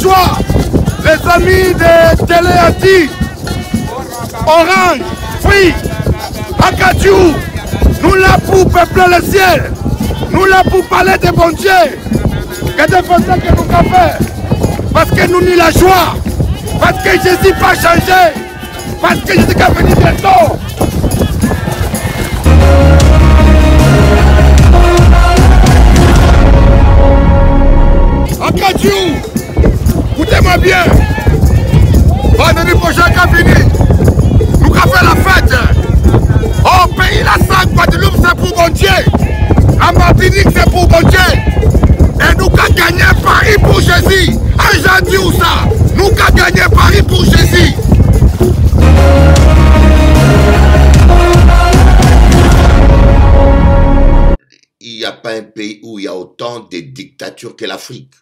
joie. Les amis de Téléati, Orange, Free, Akadiou, nous là pour peupler le ciel. Nous là pour parler de bon Dieu. Que de Français que nous avons fait. Parce que nous n'y la joie. Parce que Jésus n'a pas changé. Parce que Jésus est venu bientôt. Akadiou, écoutez-moi bien. Vendredi prochain qu'a fini. Nous avons fait la fête. Au pays la sang, Guadeloupe c'est pour bon Dieu. La Martinique c'est pour bon Dieu. Et nous avons gagné Paris pour Jésus. Argentine ou ça. Nous avons gagné Paris pour Jésus. Il n'y a pas un pays où il y a autant de dictatures que l'Afrique.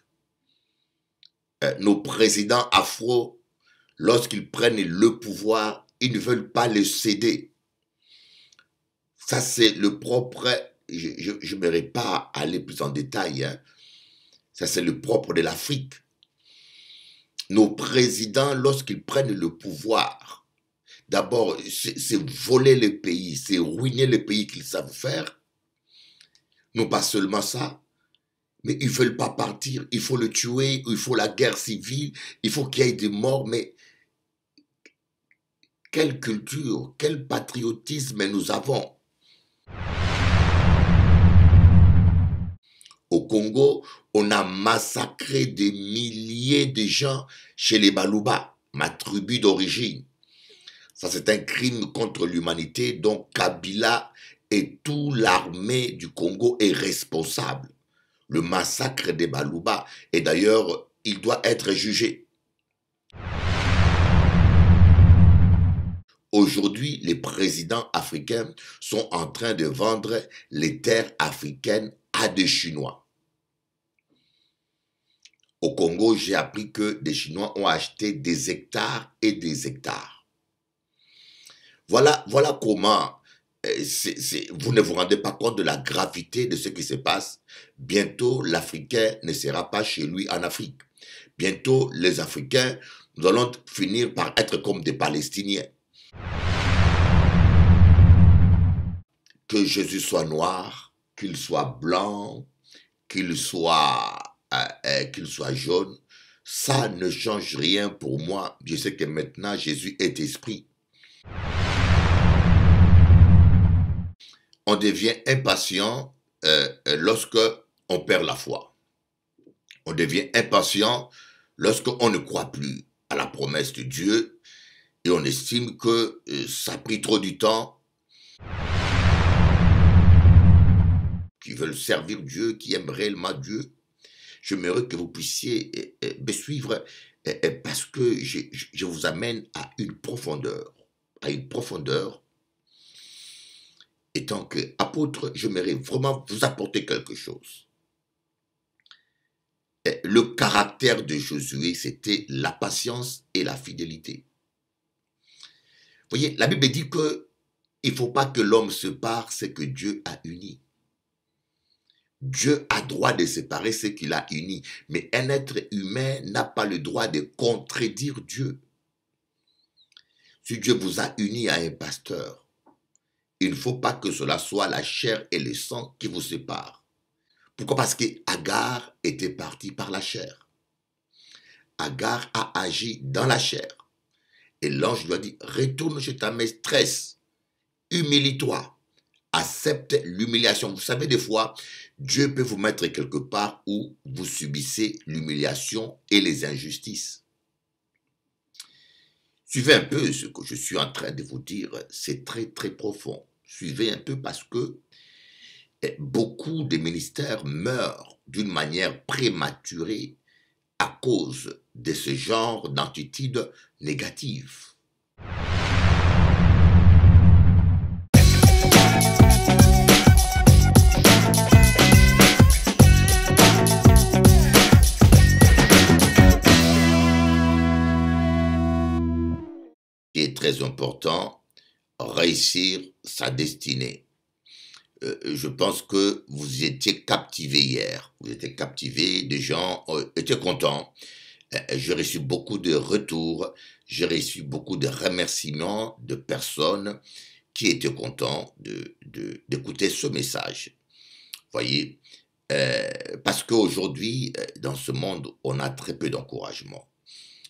Nos présidents afro, lorsqu'ils prennent le pouvoir, ils ne veulent pas le céder. Ça, c'est le propre, je n'aimerais pas aller plus en détail, hein. Ça, c'est le propre de l'Afrique. Nos présidents, lorsqu'ils prennent le pouvoir, d'abord, c'est voler le pays, c'est ruiner le pays qu'ils savent faire. Non pas seulement ça, mais ils ne veulent pas partir, il faut le tuer, il faut la guerre civile, il faut qu'il y ait des morts, mais quelle culture, quel patriotisme nous avons. Au Congo, on a massacré des milliers de gens chez les Baluba, ma tribu d'origine. Ça, c'est un crime contre l'humanité dont Kabila et toute l'armée du Congo est responsable. Le massacre des Baluba, et d'ailleurs, il doit être jugé. Aujourd'hui, les présidents africains sont en train de vendre les terres africaines à des Chinois. Au Congo, j'ai appris que des Chinois ont acheté des hectares et des hectares. Voilà comment vous ne vous rendez pas compte de la gravité de ce qui se passe. Bientôt, l'Africain ne sera pas chez lui en Afrique. Bientôt, les Africains, nous allons finir par être comme des Palestiniens. Que Jésus soit noir, qu'il soit blanc, qu'il soit jaune, ça ne change rien pour moi. Je sais que maintenant, Jésus est esprit. On devient impatient lorsque on perd la foi. On devient impatient lorsqu'on ne croit plus à la promesse de Dieu et on estime que ça a pris trop du temps. Qui veulent servir Dieu, qui aiment réellement Dieu. J'aimerais que vous puissiez me suivre parce que je vous amène à une profondeur. Et tant qu'apôtre, j'aimerais vraiment vous apporter quelque chose. Le caractère de Josué, c'était la patience et la fidélité. Vous voyez, la Bible dit que il ne faut pas que l'homme se pare ce que Dieu a uni. Dieu a droit de séparer ce qu'il a uni, mais un être humain n'a pas le droit de contredire Dieu. Si Dieu vous a uni à un pasteur, il ne faut pas que cela soit la chair et le sang qui vous séparent. Pourquoi? Parce que Agar était partie par la chair. Agar a agi dans la chair. Et l'ange lui a dit, retourne chez ta maîtresse, humilie-toi, accepte l'humiliation. Vous savez, des fois, Dieu peut vous mettre quelque part où vous subissez l'humiliation et les injustices. Suivez un peu ce que je suis en train de vous dire, c'est très très profond. Suivez un peu parce que beaucoup de ministères meurent d'une manière prématurée à cause de ce genre d'attitude négative. Il est très important, réussir sa destinée. Je pense que vous étiez captivés hier. Vous étiez captivés, des gens étaient contents. J'ai reçu beaucoup de retours, j'ai reçu beaucoup de remerciements de personnes qui étaient contents d'écouter ce message. Voyez, parce qu'aujourd'hui, dans ce monde, on a très peu d'encouragement.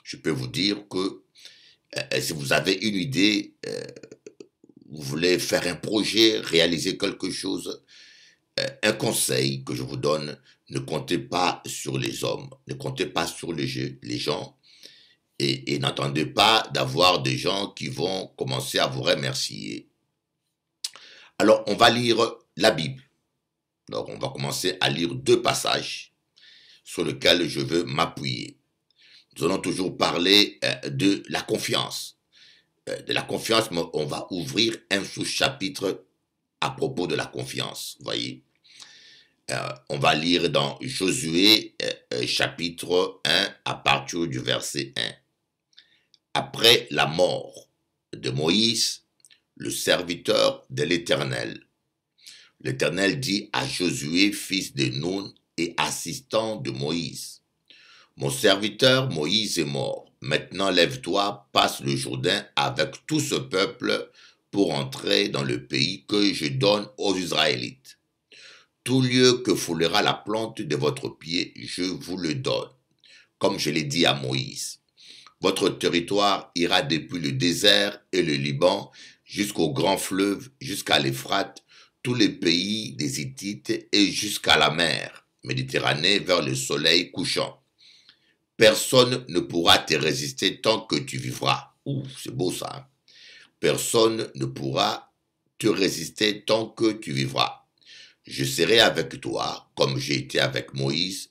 Je peux vous dire que si vous avez une idée, vous voulez faire un projet, réaliser quelque chose, un conseil que je vous donne, ne comptez pas sur les hommes, ne comptez pas sur les gens, et n'attendez pas d'avoir des gens qui vont commencer à vous remercier. Alors, on va lire la Bible. Donc, on va commencer à lire 2 passages sur lesquels je veux m'appuyer. Nous allons toujours parler de la confiance. De la confiance, mais on va ouvrir un sous-chapitre à propos de la confiance, voyez. On va lire dans Josué chapitre 1 à partir du verset 1. Après la mort de Moïse, le serviteur de l'Éternel, l'Éternel dit à Josué, fils de Nun et assistant de Moïse, « Mon serviteur Moïse est mort. Maintenant lève-toi, passe le Jourdain avec tout ce peuple pour entrer dans le pays que je donne aux Israélites. Tout lieu que foulera la plante de votre pied, je vous le donne, comme je l'ai dit à Moïse. Votre territoire ira depuis le désert et le Liban jusqu'au grand fleuve, jusqu'à l'Euphrate, tous les pays des Hittites et jusqu'à la mer Méditerranée vers le soleil couchant. Personne ne pourra te résister tant que tu vivras. » Ouh, c'est beau ça. Hein? Personne ne pourra te résister tant que tu vivras. Je serai avec toi, comme j'ai été avec Moïse.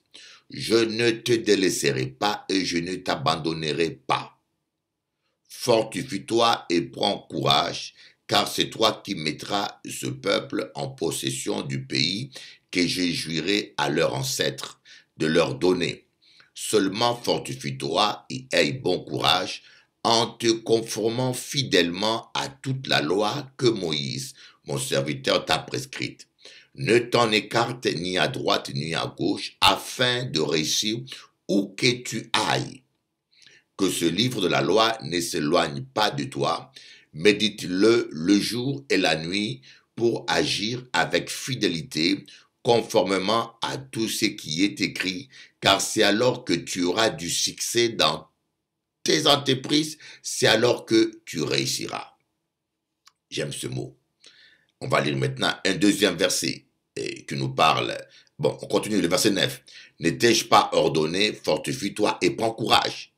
Je ne te délaisserai pas et je ne t'abandonnerai pas. Fortifie-toi et prends courage, car c'est toi qui mettras ce peuple en possession du pays que je jurerai à leurs ancêtres de leur donner. Seulement fortifie-toi et aie bon courage en te conformant fidèlement à toute la loi que Moïse, mon serviteur, t'a prescrite. Ne t'en écarte ni à droite ni à gauche, afin de réussir où que tu ailles. Que ce livre de la loi ne s'éloigne pas de toi, médite-le le jour et la nuit pour agir avec fidélité, conformément à tout ce qui est écrit, car c'est alors que tu auras du succès dans tes entreprises, c'est alors que tu réussiras. J'aime ce mot. On va lire maintenant un deuxième verset qui nous parle. Bon, on continue le verset 9. Ne t'ai-je pas ordonné, fortifie-toi et prends courage.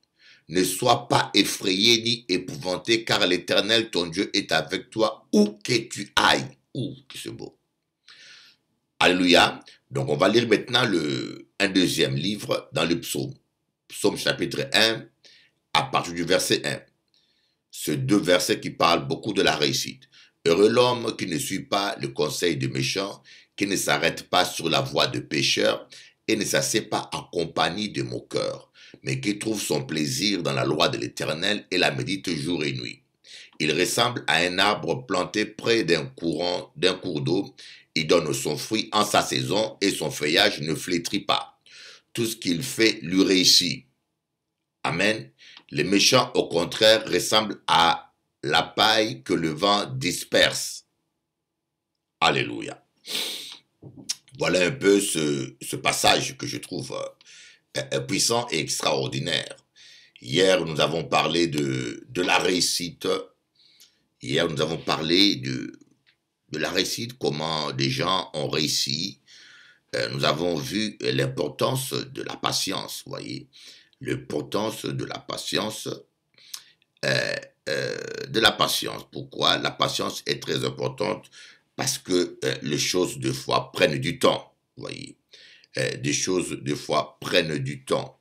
Ne sois pas effrayé ni épouvanté, car l'Éternel, ton Dieu, est avec toi où que tu ailles. Ouh, que c'est beau. Alléluia. Donc, on va lire maintenant un deuxième livre dans le psaume. Psaume chapitre 1, à partir du verset 1. Ce 2 versets qui parlent beaucoup de la réussite. Heureux l'homme qui ne suit pas le conseil des méchants, qui ne s'arrête pas sur la voie de pécheurs et ne s'assied pas en compagnie de moqueurs, mais qui trouve son plaisir dans la loi de l'Éternel et la médite jour et nuit. Il ressemble à un arbre planté près d'un cours d'eau. Il donne son fruit en sa saison et son feuillage ne flétrit pas. Tout ce qu'il fait lui réussit. Amen. Les méchants, au contraire, ressemblent à la paille que le vent disperse. Alléluia. Voilà un peu ce passage que je trouve puissant et extraordinaire. Hier, nous avons parlé de la réussite. Hier, nous avons parlé de la réussite, comment des gens ont réussi. Nous avons vu l'importance de la patience, vous voyez. L'importance de la patience. Pourquoi la patience est très importante? Parce que les choses, des fois, prennent du temps, vous voyez. Des choses, des fois, prennent du temps.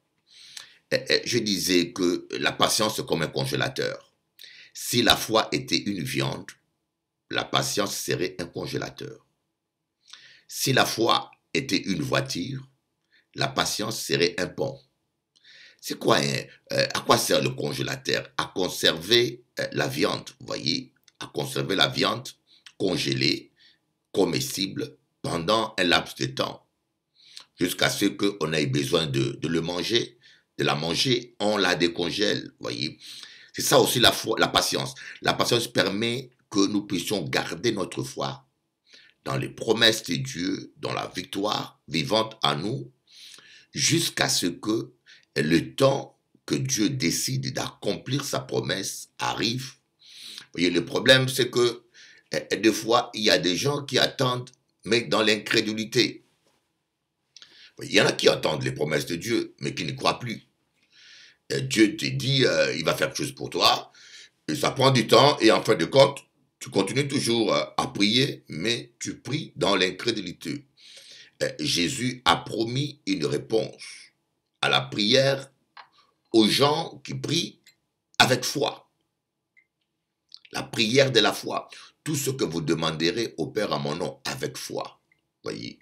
Je disais que la patience est comme un congélateur. Si la foi était une viande, la patience serait un congélateur. Si la foi était une voiture, la patience serait un pont. C'est quoi, à quoi sert le congélateur? À conserver la viande, vous voyez, à conserver la viande congelée, comestible, pendant un laps de temps, jusqu'à ce qu'on ait besoin de le manger. de la manger, on la décongèle, voyez. C'est ça aussi la foi, la patience. La patience permet que nous puissions garder notre foi dans les promesses de Dieu, dans la victoire vivante en nous, jusqu'à ce que le temps que Dieu décide d'accomplir sa promesse arrive. Vous voyez, le problème, c'est que des fois, il y a des gens qui attendent, mais dans l'incrédulité. Il y en a qui attendent les promesses de Dieu, mais qui ne croient plus. Dieu te dit, il va faire quelque chose pour toi, et ça prend du temps, et en fin de compte, tu continues toujours à prier, mais tu pries dans l'incrédulité. Jésus a promis une réponse à la prière aux gens qui prient avec foi. La prière de la foi. Tout ce que vous demanderez au Père à mon nom avec foi. Voyez,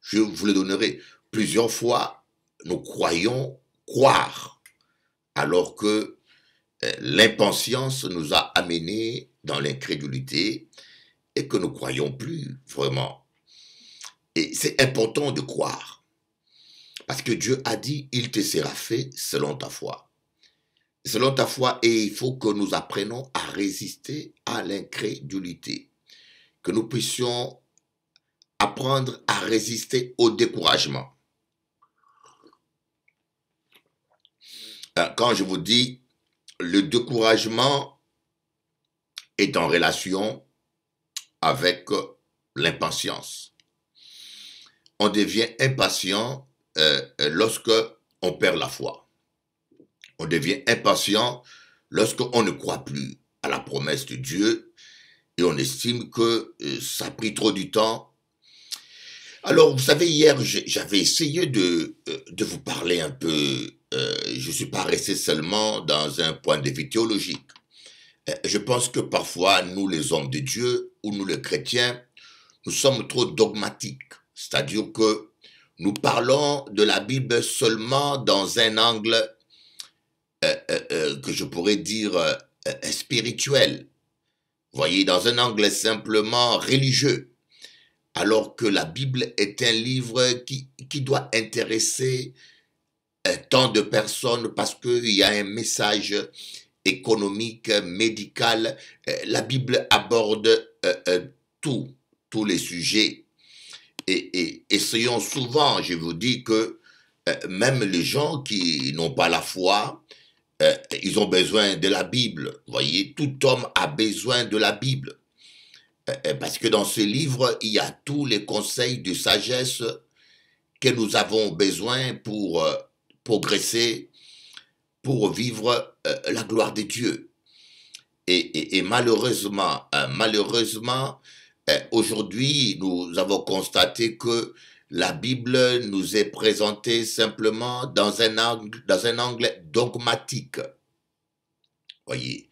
je vous le donnerai. Plusieurs fois, nous croyons croire, alors que l'impatience nous a amenés dans l'incrédulité et que nous ne croyons plus vraiment. Et c'est important de croire. Parce que Dieu a dit, il te sera fait selon ta foi. Selon ta foi, et il faut que nous apprenions à résister à l'incrédulité. Que nous puissions apprendre à résister au découragement. Quand je vous dis, le découragement est en relation avec l'impatience. On devient impatient lorsque on perd la foi. On devient impatient lorsqu'on ne croit plus à la promesse de Dieu et on estime que ça a pris trop du temps. Alors, vous savez, hier, j'avais essayé de vous parler un peu. Je ne suis pas resté seulement dans un point de vue théologique. Je pense que parfois, nous, les hommes de Dieu, ou nous, les chrétiens, nous sommes trop dogmatiques. C'est-à-dire que nous parlons de la Bible seulement dans un angle que je pourrais dire spirituel. Vous voyez, dans un angle simplement religieux. Alors que la Bible est un livre qui doit intéresser tant de personnes parce qu'il y a un message économique, médical. La Bible aborde tous les sujets. Et essayons souvent, je vous dis que même les gens qui n'ont pas la foi, ils ont besoin de la Bible. Vous voyez, tout homme a besoin de la Bible. Parce que dans ce livre, il y a tous les conseils de sagesse que nous avons besoin pour progresser, pour vivre la gloire de Dieu. Et malheureusement, aujourd'hui, nous avons constaté que la Bible nous est présentée simplement dans un angle dogmatique. Voyez,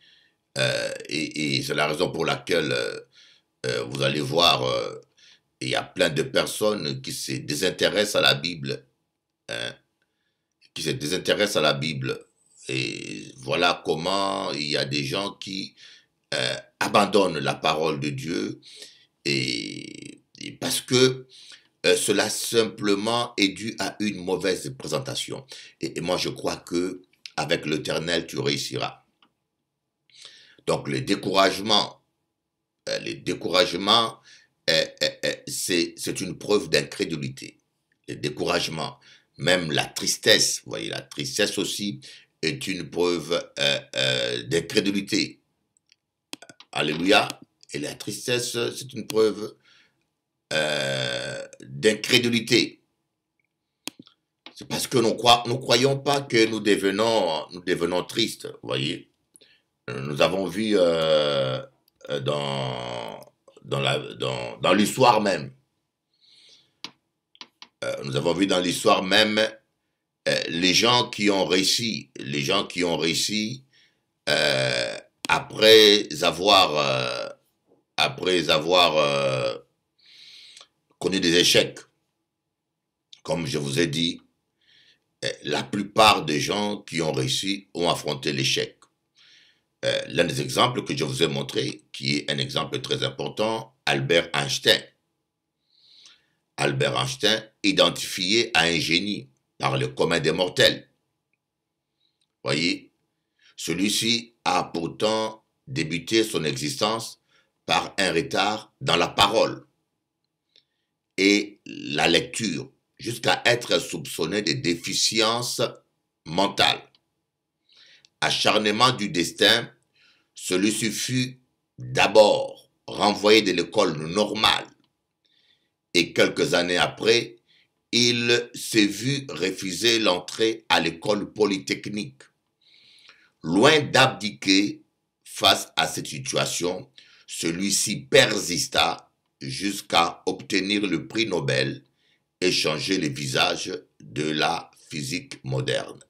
et c'est la raison pour laquelle vous allez voir, il y a plein de personnes qui se désintéressent à la Bible, hein, qui se désintéressent à la Bible. Et voilà comment il y a des gens qui abandonnent la parole de Dieu et parce que cela simplement est dû à une mauvaise présentation. Et moi, je crois que avec l'Éternel, tu réussiras. Donc, le découragement, c'est une preuve d'incrédulité. Le découragement, même la tristesse, vous voyez, la tristesse aussi est une preuve d'incrédulité. Alléluia. Et la tristesse, c'est une preuve d'incrédulité. C'est parce que nous croyons pas que nous devenons tristes, vous voyez. Nous avons vu dans l'histoire même. Nous avons vu dans l'histoire même les gens qui ont réussi, après avoir connu des échecs. Comme je vous ai dit, la plupart des gens qui ont réussi ont affronté l'échec. L'un des exemples que je vous ai montré, qui est un exemple très important, Albert Einstein. Albert Einstein, identifié à un génie par le commun des mortels. Voyez, celui-ci a pourtant débuté son existence par un retard dans la parole et la lecture, jusqu'à être soupçonné de déficience mentale. Acharnement du destin, celui-ci fut d'abord renvoyé de l'école normale et quelques années après, il s'est vu refuser l'entrée à l'école polytechnique. Loin d'abdiquer face à cette situation, celui-ci persista jusqu'à obtenir le prix Nobel et changer le visage de la physique moderne.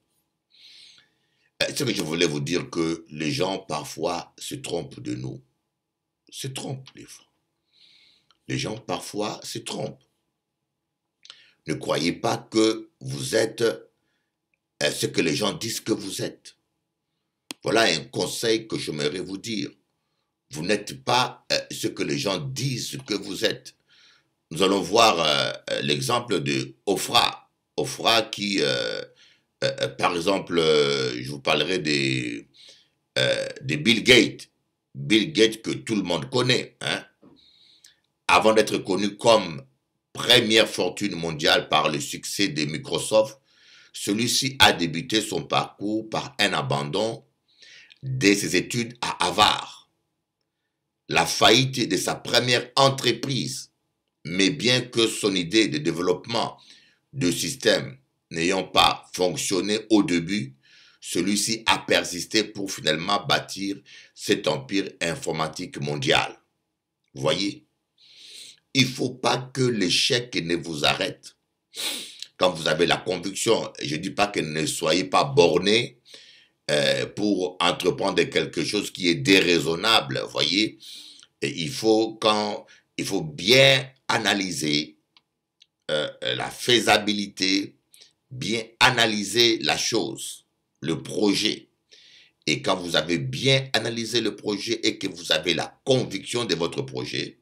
Ce que je voulais vous dire, que les gens parfois se trompent de nous. Se trompent, les frères. Les gens parfois se trompent. Ne croyez pas que vous êtes ce que les gens disent que vous êtes. Voilà un conseil que j'aimerais vous dire. Vous n'êtes pas ce que les gens disent que vous êtes. Nous allons voir l'exemple de Oprah. Oprah qui, par exemple, je vous parlerai de Bill Gates. Bill Gates que tout le monde connaît. Hein? Avant d'être connu comme première fortune mondiale par le succès de Microsoft, celui-ci a débuté son parcours par un abandon de ses études à Harvard. La faillite de sa première entreprise, mais bien que son idée de développement de système n'ayant pas fonctionné au début, celui-ci a persisté pour finalement bâtir cet empire informatique mondial. Vous voyez, il ne faut pas que l'échec ne vous arrête. Quand vous avez la conviction, je ne dis pas que ne soyez pas borné pour entreprendre quelque chose qui est déraisonnable, vous voyez. Et il faut bien analyser la faisabilité, bien analyser la chose, le projet. Et quand vous avez bien analysé le projet et que vous avez la conviction de votre projet,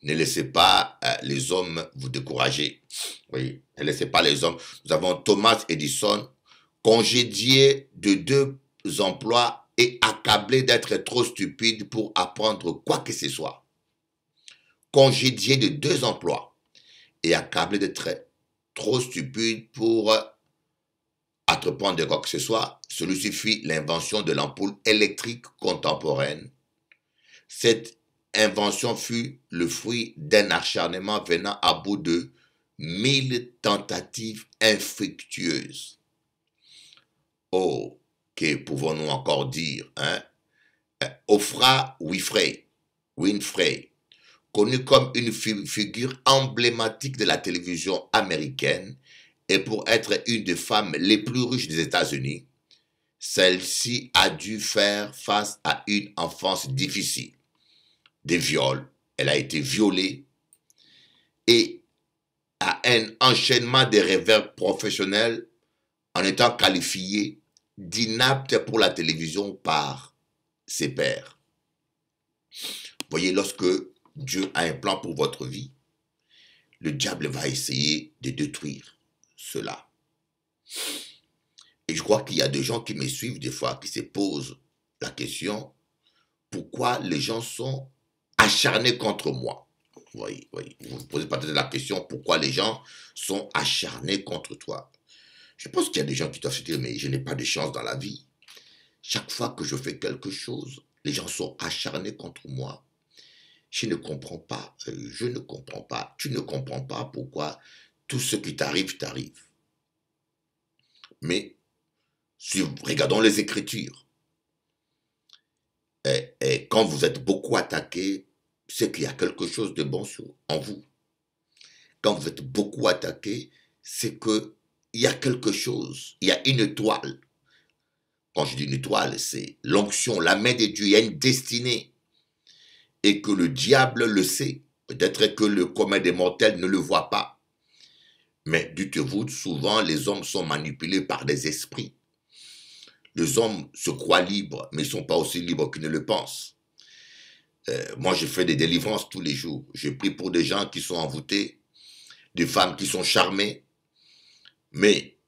ne laissez pas les hommes vous décourager. Oui, ne laissez pas les hommes. Nous avons Thomas Edison, congédié de 2 emplois et accablé d'être trop stupide pour apprendre quoi que ce soit. Congédié de 2 emplois et accablé d'être trop stupide pour entreprendre de quoi que ce soit, celui-ci fit l'invention de l'ampoule électrique contemporaine. Cette invention fut le fruit d'un acharnement venant à bout de 1000 tentatives infructueuses. Oh, que pouvons-nous encore dire, hein? Oprah Winfrey, connue comme une figure emblématique de la télévision américaine et pour être une des femmes les plus riches des États-Unis, celle-ci a dû faire face à une enfance difficile. Des viols, elle a été violée et à un enchaînement de revers professionnels en étant qualifiée d'inapte pour la télévision par ses pairs. Voyez, lorsque Dieu a un plan pour votre vie, le diable va essayer de détruire cela. Et je crois qu'il y a des gens qui me suivent des fois, qui se posent la question, pourquoi les gens sont acharnés contre moi? Voyez, vous vous posez peut-être la question, pourquoi les gens sont acharnés contre toi? Je pense qu'il y a des gens qui doivent se dire, mais je n'ai pas de chance dans la vie. Chaque fois que je fais quelque chose, les gens sont acharnés contre moi. Je ne comprends pas, tu ne comprends pas pourquoi tout ce qui t'arrive, t'arrive. Mais, regardons les Écritures. Et quand vous êtes beaucoup attaqué, c'est qu'il y a quelque chose de bon en vous. Quand vous êtes beaucoup attaqué, c'est qu'il y a quelque chose, il y a une étoile. Quand je dis une étoile, c'est l'onction, la main de Dieu, il y a une destinée. Et que le diable le sait. Peut-être que le commun des mortels ne le voit pas. Mais dites-vous, souvent les hommes sont manipulés par des esprits. Les hommes se croient libres, mais ils ne sont pas aussi libres qu'ils ne le pensent. Moi, je fais des délivrances tous les jours. Je prie pour des gens qui sont envoûtés, des femmes qui sont charmées. Mais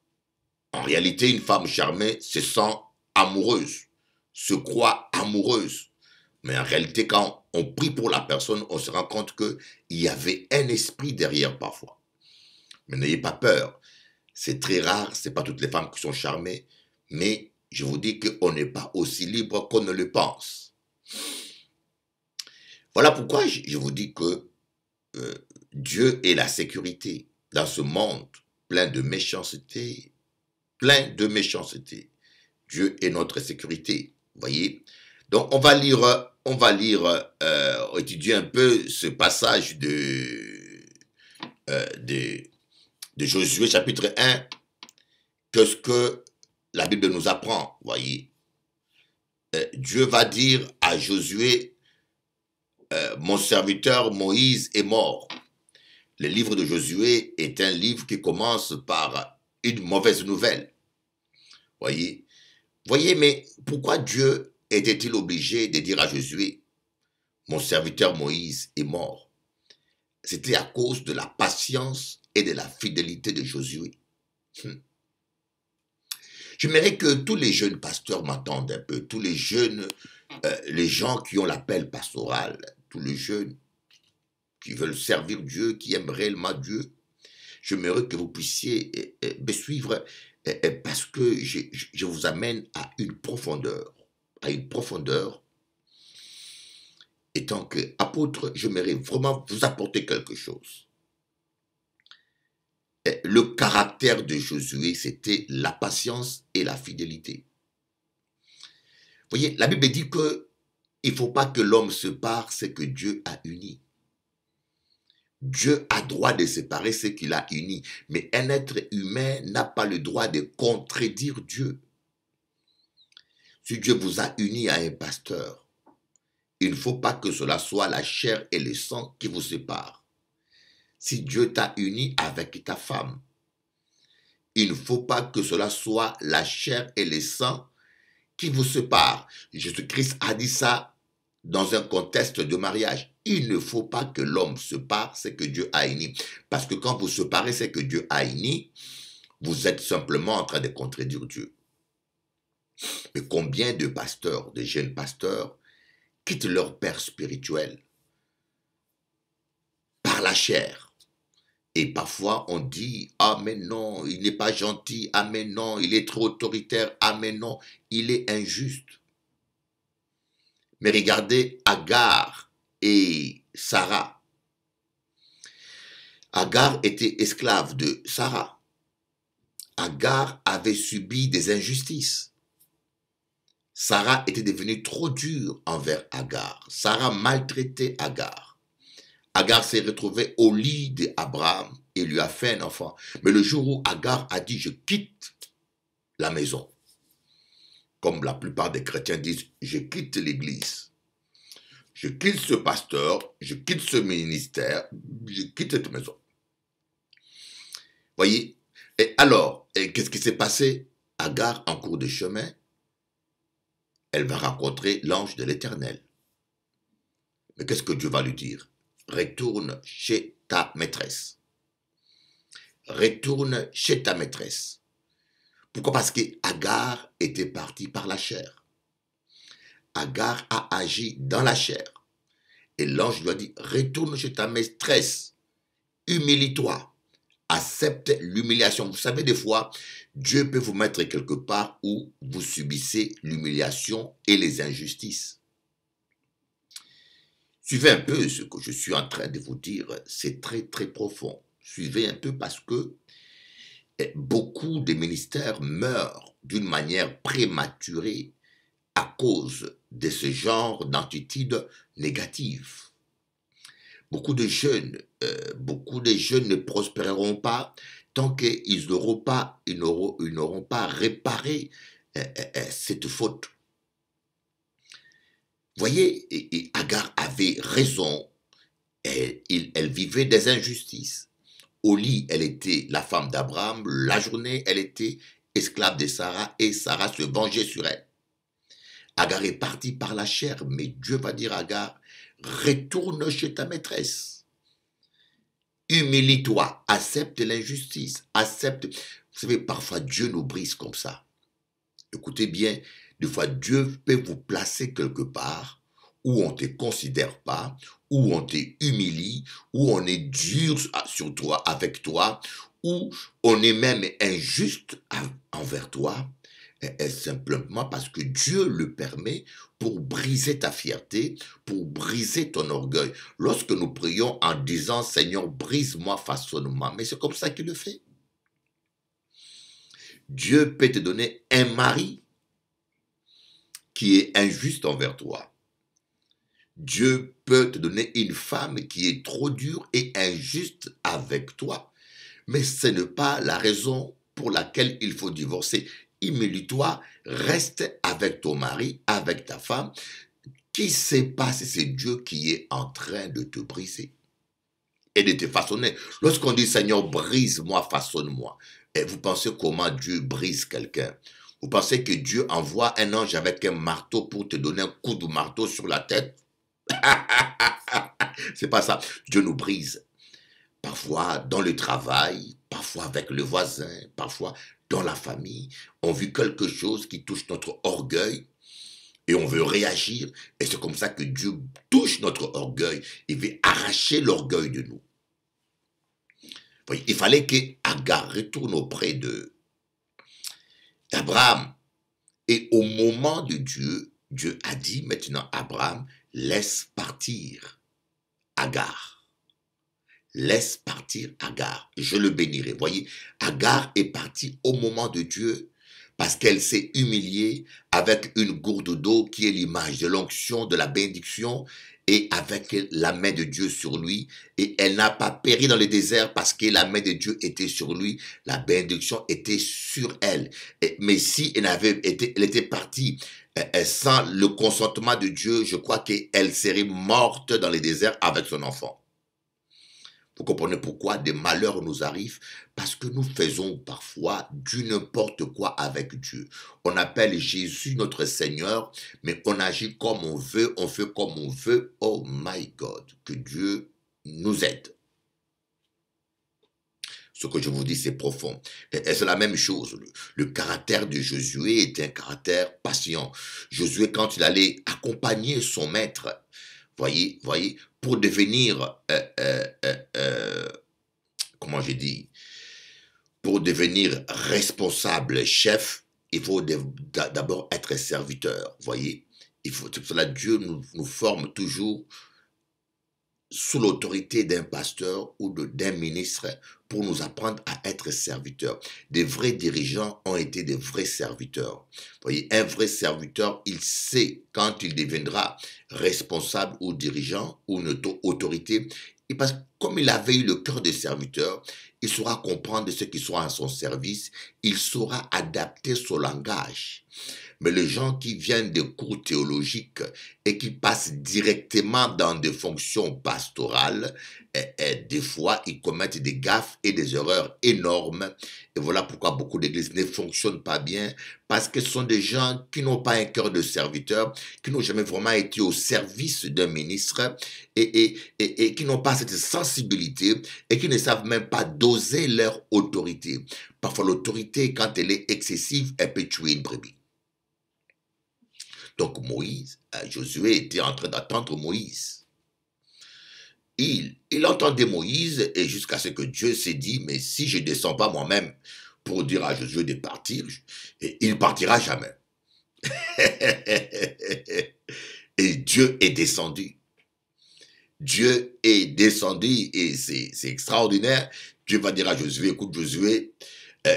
En réalité, une femme charmée se sent amoureuse, se croit amoureuse. Mais en réalité, quand on prie pour la personne, on se rend compte qu'il y avait un esprit derrière parfois. Mais n'ayez pas peur. C'est très rare, ce n'est pas toutes les femmes qui sont charmées, mais je vous dis qu'on n'est pas aussi libre qu'on ne le pense. Voilà pourquoi je vous dis que Dieu est la sécurité dans ce monde plein de méchanceté, Dieu est notre sécurité, voyez. Donc on va étudier un peu ce passage de Josué chapitre 1, qu'est-ce que la Bible nous apprend, voyez. Dieu va dire à Josué, mon serviteur Moïse est mort. Le livre de Josué est un livre qui commence par une mauvaise nouvelle. Voyez, mais pourquoi Dieu était-il obligé de dire à Josué, mon serviteur Moïse est mort? C'était à cause de la patience et de la fidélité de Josué. J'aimerais que tous les jeunes pasteurs m'entendent un peu, tous les jeunes, les gens qui ont l'appel pastoral, tous les jeunes qui veulent servir Dieu, qui aiment réellement Dieu. J'aimerais que vous puissiez me suivre parce que je vous amène à une profondeur. Et tant qu'apôtre, j'aimerais vraiment vous apporter quelque chose. Le caractère de Josué, c'était la patience et la fidélité. Vous voyez, la Bible dit que il ne faut pas que l'homme sépare ce que Dieu a uni. Dieu a droit de séparer ce qu'il a uni, mais un être humain n'a pas le droit de contredire Dieu. Si Dieu vous a uni à un pasteur, il ne faut pas que cela soit la chair et le sang qui vous séparent. Si Dieu t'a uni avec ta femme, il ne faut pas que cela soit la chair et le sang qui vous séparent. Jésus-Christ a dit ça dans un contexte de mariage. Il ne faut pas que l'homme sépare ce que Dieu a uni. Parce que quand vous séparez ce que Dieu a uni, vous êtes simplement en train de contredire Dieu. Mais combien de pasteurs, de jeunes pasteurs, quittent leur père spirituel par la chair? Et parfois on dit, ah mais non, il n'est pas gentil, ah mais non, il est trop autoritaire, ah mais non, il est injuste. Mais regardez Agar et Sarah. Agar était esclave de Sarah. Agar avait subi des injustices. Sarah était devenue trop dure envers Agar. Sarah maltraitait Agar. Agar s'est retrouvée au lit d'Abraham et lui a fait un enfant. Mais le jour où Agar a dit, je quitte la maison, comme la plupart des chrétiens disent, je quitte l'église, je quitte ce pasteur, je quitte ce ministère, je quitte cette maison. Voyez, et alors, qu'est-ce qui s'est passé? Agar, en cours de chemin, elle va rencontrer l'ange de l'Éternel. Mais qu'est-ce que Dieu va lui dire? Retourne chez ta maîtresse. Retourne chez ta maîtresse. Pourquoi? Parce que Agar était partie par la chair. Agar a agi dans la chair. Et l'ange lui a dit, retourne chez ta maîtresse. Humilie-toi. Accepte l'humiliation. Vous savez, des fois, Dieu peut vous mettre quelque part où vous subissez l'humiliation et les injustices. Suivez un peu ce que je suis en train de vous dire, c'est très très profond. Suivez un peu parce que beaucoup de ministères meurent d'une manière prématurée à cause de ce genre d'attitude négative. Beaucoup de jeunes ne prospéreront pas tant qu'ils n'auront pas réparé cette faute. Voyez, et Agar avait raison, elle vivait des injustices. Au lit, elle était la femme d'Abraham, la journée, elle était esclave de Sarah et Sarah se vengeait sur elle. Agar est partie par la chair, mais Dieu va dire à Agar, retourne chez ta maîtresse. Humilie-toi, accepte l'injustice, accepte. Vous Vous savez, parfois Dieu nous brise comme ça. Écoutez bien, des fois Dieu peut vous placer quelque part où on ne te considère pas, où on te humilie, où on est dur sur toi, avec toi, où on est même injuste envers toi, et simplement parce que Dieu le permet pour briser ta fierté, pour briser ton orgueil. Lorsque nous prions en disant « Seigneur, brise-moi, façonne-moi », mais c'est comme ça qu'il le fait. Dieu peut te donner un mari qui est injuste envers toi. Dieu peut te donner une femme qui est trop dure et injuste avec toi. Mais ce n'est pas la raison pour laquelle il faut divorcer. Humilie-toi, reste avec ton mari, avec ta femme. Qui ne sait pas si c'est Dieu qui est en train de te briser et de te façonner. Lorsqu'on dit Seigneur, brise-moi, façonne-moi, et vous pensez comment Dieu brise quelqu'un? Vous pensez que Dieu envoie un ange avec un marteau pour te donner un coup de marteau sur la tête? C'est pas ça. Dieu nous brise. Parfois dans le travail, parfois avec le voisin, parfois dans la famille. On vit quelque chose qui touche notre orgueil et on veut réagir. Et c'est comme ça que Dieu touche notre orgueil. Il veut arracher l'orgueil de nous. Voyez, il fallait qu'Agar retourne auprès d'Abraham. Et au moment de Dieu, Dieu a dit maintenant Abraham, laisse partir Agar. Laisse partir Agar. Je le bénirai. Voyez, Agar est partie au moment de Dieu parce qu'elle s'est humiliée avec une gourde d'eau qui est l'image de l'onction, de la bénédiction et avec la main de Dieu sur lui. Et elle n'a pas péri dans le désert parce que la main de Dieu était sur lui. La bénédiction était sur elle. Mais si elle était partie sans le consentement de Dieu, je crois qu'elle serait morte dans le désert avec son enfant. Vous comprenez pourquoi des malheurs nous arrivent? Parce que nous faisons parfois du n'importe quoi avec Dieu. On appelle Jésus notre Seigneur, mais on agit comme on veut, on fait comme on veut. Oh my God, que Dieu nous aide. Ce que je vous dis, c'est profond. Et c'est la même chose. Le caractère de Josué est un caractère patient. Josué, quand il allait accompagner son maître, voyez, pour devenir, comment j'ai dit, pour devenir responsable, chef, il faut d'abord être serviteur, voyez. C'est pour cela que Dieu nous forme toujours sous l'autorité d'un pasteur ou d'un ministre pour nous apprendre à être serviteurs. Des vrais dirigeants ont été des vrais serviteurs. Voyez, un vrai serviteur, il sait quand il deviendra responsable ou dirigeant ou une autorité. Et parce que comme il avait eu le cœur de serviteur, il saura comprendre ceux qui sont à son service, il saura adapter son langage. Mais les gens qui viennent des cours théologiques et qui passent directement dans des fonctions pastorales, des fois, ils commettent des gaffes et des erreurs énormes. Et voilà pourquoi beaucoup d'églises ne fonctionnent pas bien, parce que ce sont des gens qui n'ont pas un cœur de serviteur, qui n'ont jamais vraiment été au service d'un ministre et qui n'ont pas cette sensibilité et qui ne savent même pas doser leur autorité. Parfois, l'autorité, quand elle est excessive, elle peut tuer une brebis. Donc Josué était en train d'attendre Moïse. Il entendait Moïse et jusqu'à ce que Dieu s'est dit, mais si je ne descends pas moi-même pour dire à Josué de partir, il ne partira jamais. Et Dieu est descendu. Dieu est descendu et c'est extraordinaire. Dieu va dire à Josué, écoute Josué,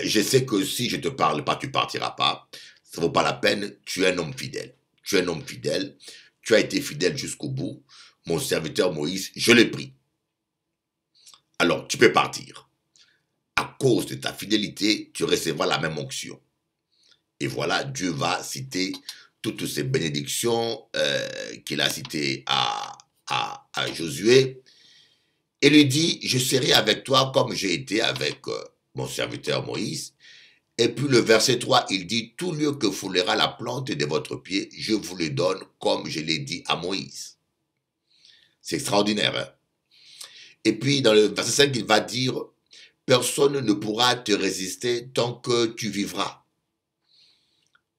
je sais que si je ne te parle pas, tu ne partiras pas. Ça ne vaut pas la peine, tu es un homme fidèle. Tu es un homme fidèle, tu as été fidèle jusqu'au bout. Mon serviteur Moïse, je l'ai pris. Alors, tu peux partir. À cause de ta fidélité, tu recevras la même onction. Et voilà, Dieu va citer toutes ces bénédictions qu'il a citées à Josué. Et lui dit, je serai avec toi comme j'ai été avec mon serviteur Moïse. Et puis le verset 3, il dit, tout lieu que foulera la plante de votre pied, je vous le donne comme je l'ai dit à Moïse. C'est extraordinaire. Hein? Et puis dans le verset 5, il va dire, personne ne pourra te résister tant que tu vivras.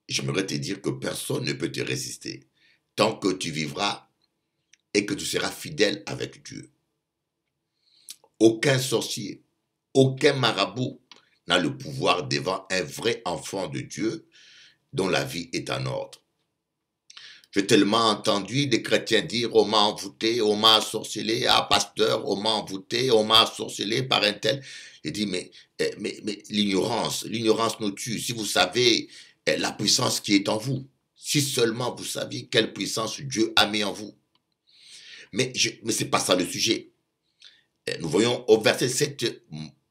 J'aimerais te dire que personne ne peut te résister tant que tu vivras et que tu seras fidèle avec Dieu. Aucun sorcier, aucun marabout n'a le pouvoir devant un vrai enfant de Dieu dont la vie est en ordre. J'ai tellement entendu des chrétiens dire « on m'a envoûté, on m'a sorcelé, ah pasteur, on m'a envoûté, on m'a sorcelé par un tel ». J'ai dit mais l'ignorance nous tue. Si vous savez la puissance qui est en vous, si seulement vous saviez quelle puissance Dieu a mis en vous. Mais ce n'est pas ça le sujet. Nous voyons au verset 7,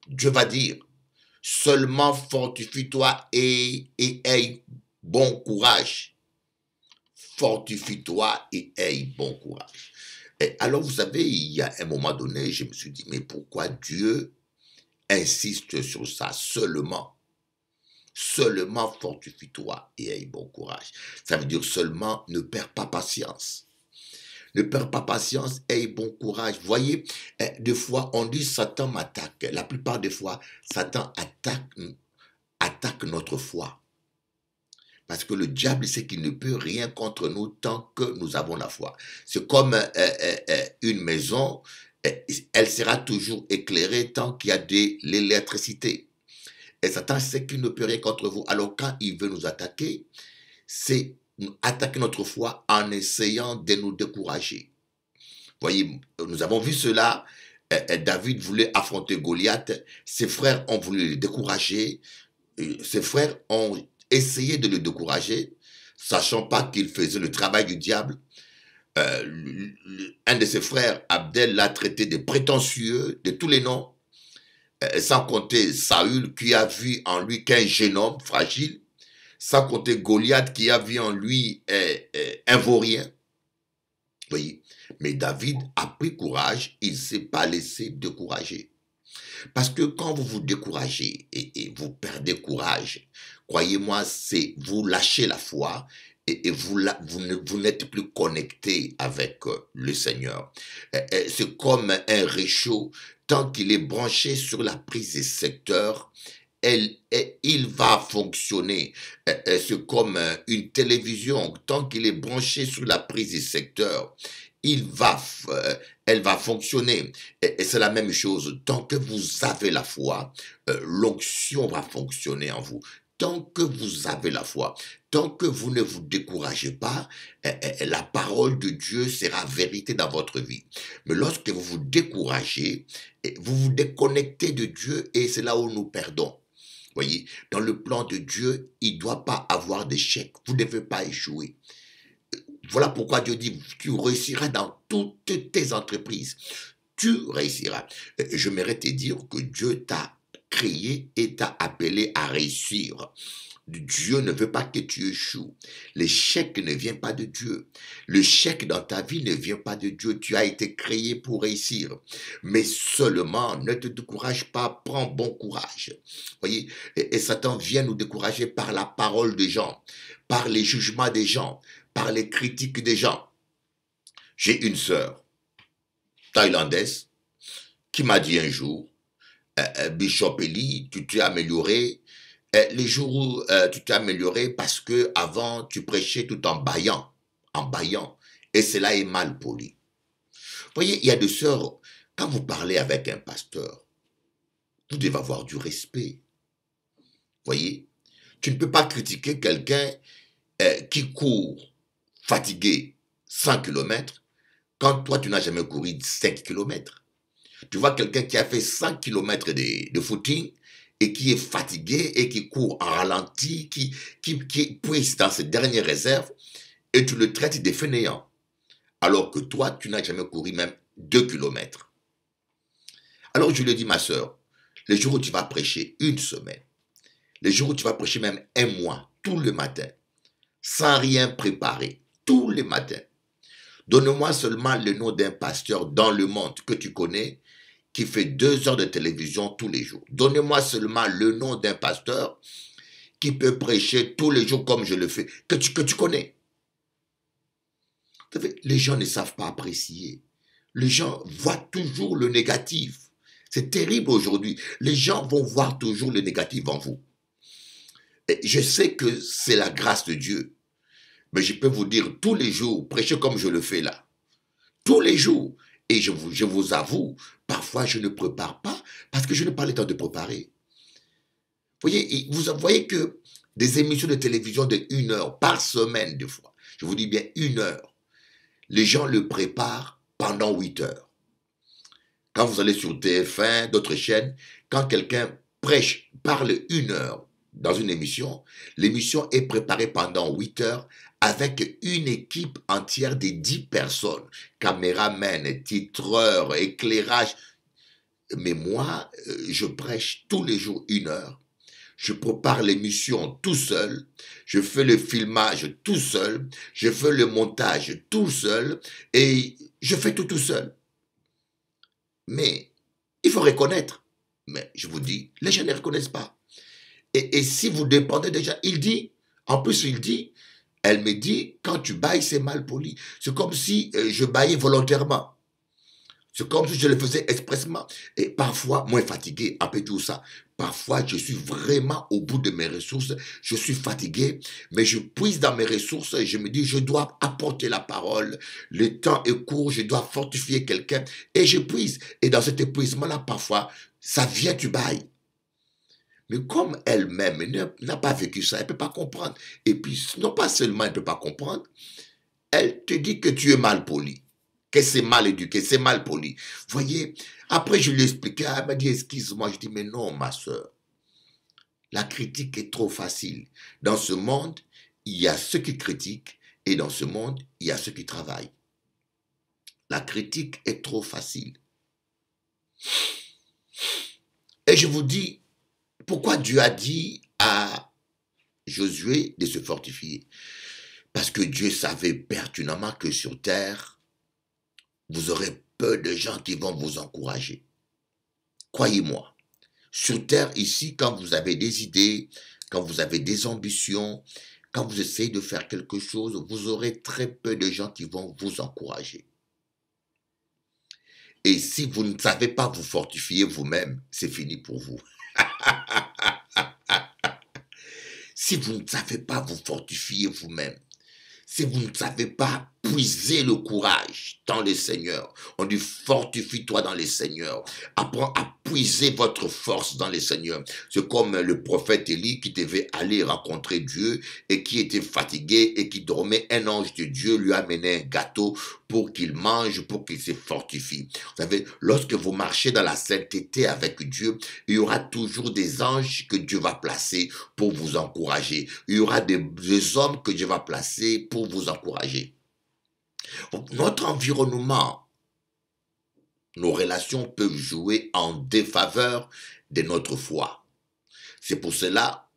Dieu va dire « Seulement fortifie-toi et aie bon courage. » Fortifie-toi et aie bon courage. Et alors, vous savez, il y a un moment donné, je me suis dit, mais pourquoi Dieu insiste sur ça seulement? Seulement fortifie-toi et aie bon courage. Ça veut dire seulement ne perds pas patience. Ne perds pas patience, aie bon courage. Vous voyez, des fois, on dit Satan m'attaque. La plupart des fois, Satan attaque notre foi. Parce que le diable sait qu'il ne peut rien contre nous tant que nous avons la foi. C'est comme une maison, elle sera toujours éclairée tant qu'il y a de l'électricité. Et Satan sait qu'il ne peut rien contre vous. Alors quand il veut nous attaquer, c'est attaquer notre foi en essayant de nous décourager. Vous voyez, nous avons vu cela. David voulait affronter Goliath. Ses frères ont voulu le décourager. Ses frères ont essayé de le décourager, sachant pas qu'il faisait le travail du diable. Un de ses frères, Abdel, l'a traité de prétentieux, de tous les noms, sans compter Saül qui a vu en lui qu'un jeune homme fragile, sans compter Goliath qui a vu en lui un vaurien. Vous voyez? Mais David a pris courage, il ne s'est pas laissé décourager. Parce que quand vous vous découragez et vous perdez courage, croyez-moi, c'est vous lâchez la foi et vous n'êtes plus connecté avec le Seigneur. C'est comme un réchaud, tant qu'il est branché sur la prise des secteurs, il va fonctionner. C'est comme une télévision, tant qu'il est branché sur la prise des secteurs, elle va fonctionner. Et c'est la même chose. Tant que vous avez la foi, l'onction va fonctionner en vous. Tant que vous avez la foi, tant que vous ne vous découragez pas, la parole de Dieu sera vérité dans votre vie. Mais lorsque vous vous découragez, vous vous déconnectez de Dieu et c'est là où nous perdons. Voyez, dans le plan de Dieu, il ne doit pas avoir d'échec. Vous ne devez pas échouer. Voilà pourquoi Dieu dit, tu réussiras dans toutes tes entreprises. Tu réussiras. J'aimerais te dire que Dieu t'a créé et t'a appelé à réussir. Dieu ne veut pas que tu échoues. L'échec ne vient pas de Dieu. L'échec dans ta vie ne vient pas de Dieu. Tu as été créé pour réussir. Mais seulement, ne te décourage pas, prends bon courage. Voyez, et Satan vient nous décourager par la parole des gens, par les jugements des gens, par les critiques des gens. J'ai une sœur thaïlandaise qui m'a dit un jour, Bishop Eli, tu t'es amélioré. Les jours où tu t'es amélioré parce que avant tu prêchais tout en bâillant, et cela est mal poli. Vous voyez, il y a des sœurs, quand vous parlez avec un pasteur, vous devez avoir du respect. Vous voyez, tu ne peux pas critiquer quelqu'un qui court fatigué 100 km quand toi tu n'as jamais couru 5 km. Tu vois quelqu'un qui a fait 100 km de footing et qui est fatigué et qui court en ralenti, qui puise dans ses dernières réserves et tu le traites de fainéant. Alors que toi, tu n'as jamais couru même 2 km. Alors je lui dis, ma sœur, les jours où tu vas prêcher une semaine, les jours où tu vas prêcher même un mois, tout le matin, sans rien préparer, tous les matins, donne-moi seulement le nom d'un pasteur dans le monde que tu connais, qui fait 2 heures de télévision tous les jours. Donnez-moi seulement le nom d'un pasteur qui peut prêcher tous les jours comme je le fais, que tu connais. Les gens ne savent pas apprécier. Les gens voient toujours le négatif. C'est terrible aujourd'hui. Les gens vont voir toujours le négatif en vous. Et je sais que c'est la grâce de Dieu. Mais je peux vous dire tous les jours, prêcher comme je le fais là. Tous les jours. Et je vous avoue, parfois je ne prépare pas parce que je n'ai pas le temps de préparer. Vous voyez que des émissions de télévision de 1 heure par semaine, des fois, je vous dis bien 1 heure, les gens le préparent pendant 8 heures. Quand vous allez sur TF1, d'autres chaînes, quand quelqu'un prêche, parle 1 heure dans une émission, l'émission est préparée pendant 8 heures avec une équipe entière de 10 personnes, caméramen, titreur, éclairage. Mais moi, je prêche tous les jours 1 heure. Je prépare l'émission tout seul, je fais le filmage tout seul, je fais le montage tout seul et je fais tout seul. Mais il faut reconnaître, mais je vous dis, les gens ne reconnaissent pas. Et si vous dépendez déjà, il dit, elle me dit, quand tu bailles, c'est mal poli. C'est comme si je baillais volontairement. C'est comme si je le faisais expressement. Et parfois, moins fatigué, un peu tout ça. Parfois, je suis vraiment au bout de mes ressources. Je suis fatigué, mais je puise dans mes ressources et je me dis, je dois apporter la parole. Le temps est court, je dois fortifier quelqu'un. Et je puise. Et dans cet épuisement-là, parfois, ça vient du bail. Mais comme elle-même n'a pas vécu ça, elle ne peut pas comprendre. Et puis, non pas seulement elle ne peut pas comprendre, elle te dit que tu es mal poli. Que c'est mal éduqué, c'est mal poli. Voyez, après je lui ai expliqué, elle m'a dit excuse-moi, je dis mais non ma soeur, la critique est trop facile. Dans ce monde, il y a ceux qui critiquent et dans ce monde, il y a ceux qui travaillent. La critique est trop facile. Et je vous dis, pourquoi Dieu a dit à Josué de se fortifier? Parce que Dieu savait pertinemment que sur terre, vous aurez peu de gens qui vont vous encourager. Croyez-moi, sur terre ici, quand vous avez des idées, quand vous avez des ambitions, quand vous essayez de faire quelque chose, vous aurez très peu de gens qui vont vous encourager. Et si vous ne savez pas vous fortifier vous-même, c'est fini pour vous. Si vous ne savez pas vous fortifier vous-même, si vous ne savez pas puiser le courage dans le Seigneur, on dit fortifie-toi dans le Seigneur. Apprends à puiser votre force dans le Seigneur. C'est comme le prophète Élie qui devait aller rencontrer Dieu et qui était fatigué et qui dormait. Un ange de Dieu lui a amené un gâteau pour qu'il mange, pour qu'il se fortifie. Vous savez, lorsque vous marchez dans la sainteté avec Dieu, il y aura toujours des anges que Dieu va placer pour vous encourager. Il y aura des hommes que Dieu va placer pour vous encourager. Donc, notre environnement, nos relations peuvent jouer en défaveur de notre foi. C'est pour cela,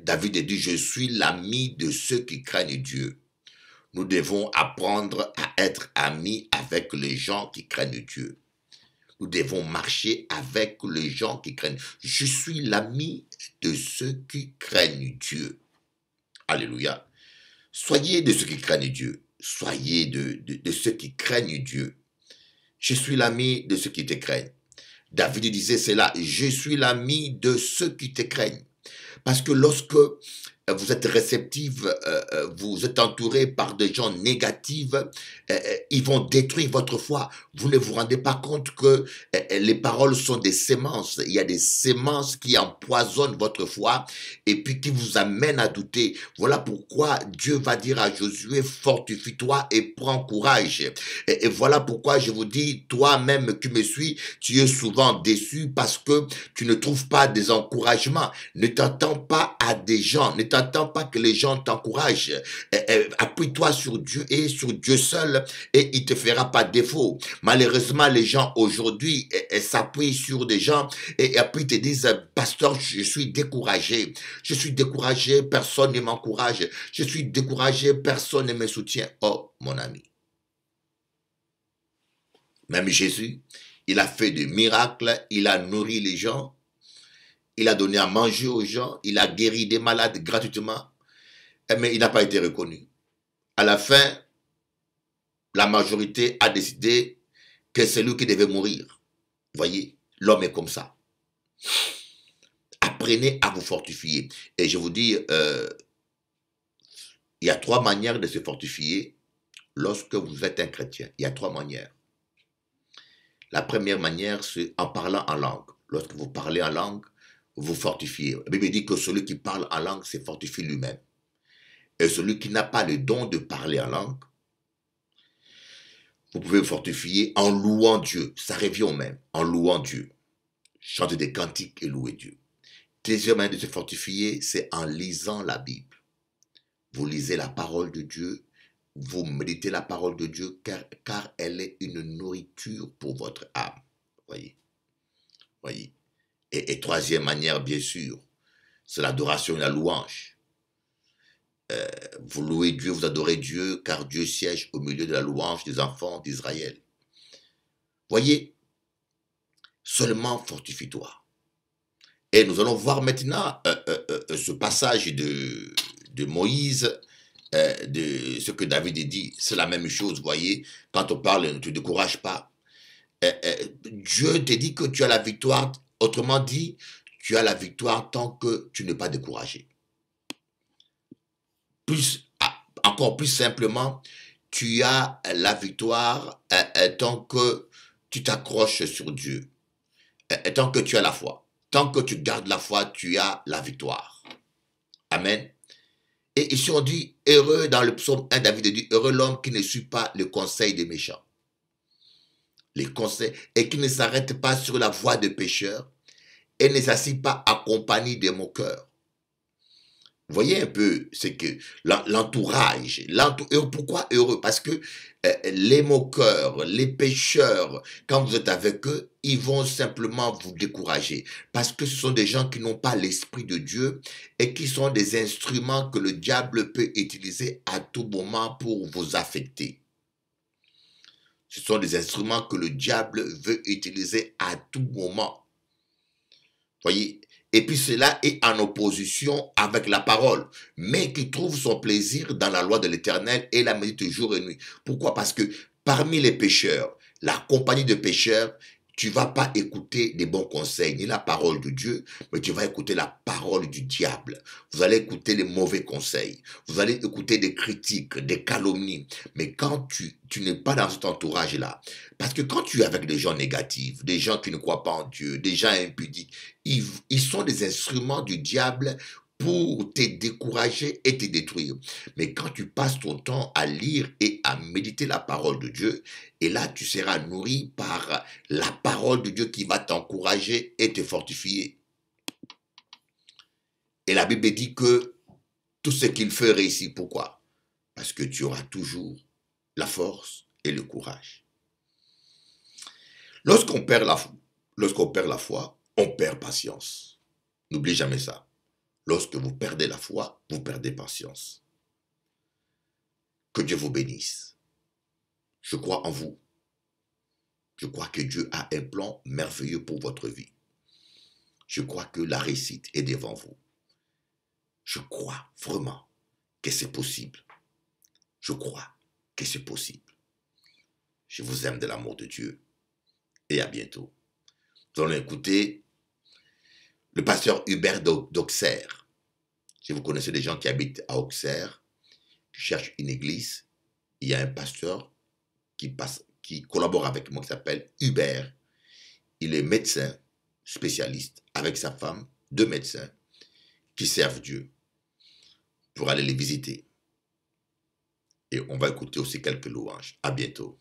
David a dit, je suis l'ami de ceux qui craignent Dieu. Nous devons apprendre à être amis avec les gens qui craignent Dieu. Nous devons marcher avec les gens qui craignent. Je suis l'ami de ceux qui craignent Dieu. Alléluia. Soyez de ceux qui craignent Dieu. Soyez de ceux qui craignent Dieu. Je suis l'ami de ceux qui te craignent. David disait cela, je suis l'ami de ceux qui te craignent. Parce que lorsque vous êtes réceptive, vous êtes entouré par des gens négatifs, ils vont détruire votre foi. Vous ne vous rendez pas compte que les paroles sont des semences. Il y a des semences qui empoisonnent votre foi et puis qui vous amènent à douter. Voilà pourquoi Dieu va dire à Josué, fortifie-toi et prends courage. Et voilà pourquoi je vous dis, toi-même qui me suis, tu es souvent déçu parce que tu ne trouves pas des encouragements. Ne t'attends pas à des gens, ne t'attends pas que les gens t'encouragent. Appuie-toi sur Dieu et sur Dieu seul et il te fera pas défaut. Malheureusement, les gens aujourd'hui s'appuient sur des gens et puis ils te disent, pasteur, je suis découragé. Je suis découragé, personne ne m'encourage. Je suis découragé, personne ne me soutient. Oh, mon ami. Même Jésus, il a fait des miracles, il a nourri les gens. Il a donné à manger aux gens, il a guéri des malades gratuitement, mais il n'a pas été reconnu. À la fin, la majorité a décidé que c'est lui qui devait mourir. Voyez, L'homme est comme ça. Apprenez à vous fortifier. Et je vous dis, il y a 3 manières de se fortifier lorsque vous êtes un chrétien. Il y a 3 manières. La première manière, c'est en parlant en langue. Lorsque vous parlez en langue, vous fortifiez. La Bible dit que celui qui parle en langue se fortifie lui-même. Et celui qui n'a pas le don de parler en langue, vous pouvez vous fortifier en louant Dieu. Ça revient au même, en louant Dieu. Chanter des cantiques et louer Dieu. Deuxième manière de se fortifier, c'est en lisant la Bible. Vous lisez la parole de Dieu, vous méditez la parole de Dieu, car elle est une nourriture pour votre âme. Voyez. Et troisième manière, bien sûr, c'est l'adoration et la louange. Vous louez Dieu, vous adorez Dieu, car Dieu siège au milieu de la louange des enfants d'Israël. Voyez, seulement fortifie-toi. Et nous allons voir maintenant ce passage de Moïse, de ce que David dit. C'est la même chose, voyez, quand on parle, ne te décourage pas. Dieu te dit que tu as la victoire, autrement dit, tu as la victoire tant que tu n'es pas découragé. Encore plus simplement, tu as la victoire tant que tu t'accroches sur Dieu, tant que tu as la foi. Tant que tu gardes la foi, tu as la victoire. Amen. Et ici on dit, heureux dans le psaume 1, David dit, heureux l'homme qui ne suit pas le conseil des méchants. Les conseils, et qui ne s'arrête pas sur la voie des pécheurs, et ne s'assied pas accompagné des moqueurs. Vous voyez un peu ce que l'entourage. Pourquoi heureux? Parce que les moqueurs, les pécheurs, quand vous êtes avec eux, ils vont simplement vous décourager. Parce que ce sont des gens qui n'ont pas l'esprit de Dieu et qui sont des instruments que le diable peut utiliser à tout moment pour vous affecter. Ce sont des instruments que le diable veut utiliser à tout moment. Voyez? Et puis cela est en opposition avec la parole, mais qui trouve son plaisir dans la loi de l'Éternel et la médite jour et nuit. Pourquoi? Parce que parmi les pécheurs, la compagnie de pécheurs, tu ne vas pas écouter des bons conseils, ni la parole de Dieu, mais tu vas écouter la parole du diable. Vous allez écouter les mauvais conseils, vous allez écouter des critiques, des calomnies. Mais quand tu n'es pas dans cet entourage-là, parce que quand tu es avec des gens négatifs, des gens qui ne croient pas en Dieu, des gens impudiques, ils sont des instruments du diable pour te décourager et te détruire. Mais quand tu passes ton temps à lire et à méditer la parole de Dieu, et là tu seras nourri par la parole de Dieu qui va t'encourager et te fortifier. Et la Bible dit que tout ce qu'il fait réussit. Pourquoi? Parce que tu auras toujours la force et le courage. Lorsqu'on perd la foi, on perd patience. N'oublie jamais ça. Lorsque vous perdez la foi, vous perdez patience. Que Dieu vous bénisse. Je crois en vous. Je crois que Dieu a un plan merveilleux pour votre vie. Je crois que la réussite est devant vous. Je crois vraiment que c'est possible. Je crois que c'est possible. Je vous aime de l'amour de Dieu. Et à bientôt. Nous allons écouter le pasteur Hubert d'Auxerre. Si vous connaissez des gens qui habitent à Auxerre, qui cherchent une église, il y a un pasteur qui collabore avec moi qui s'appelle Hubert. Il est médecin spécialiste avec sa femme, 2 médecins qui servent Dieu pour aller les visiter. Et on va écouter aussi quelques louanges. À bientôt.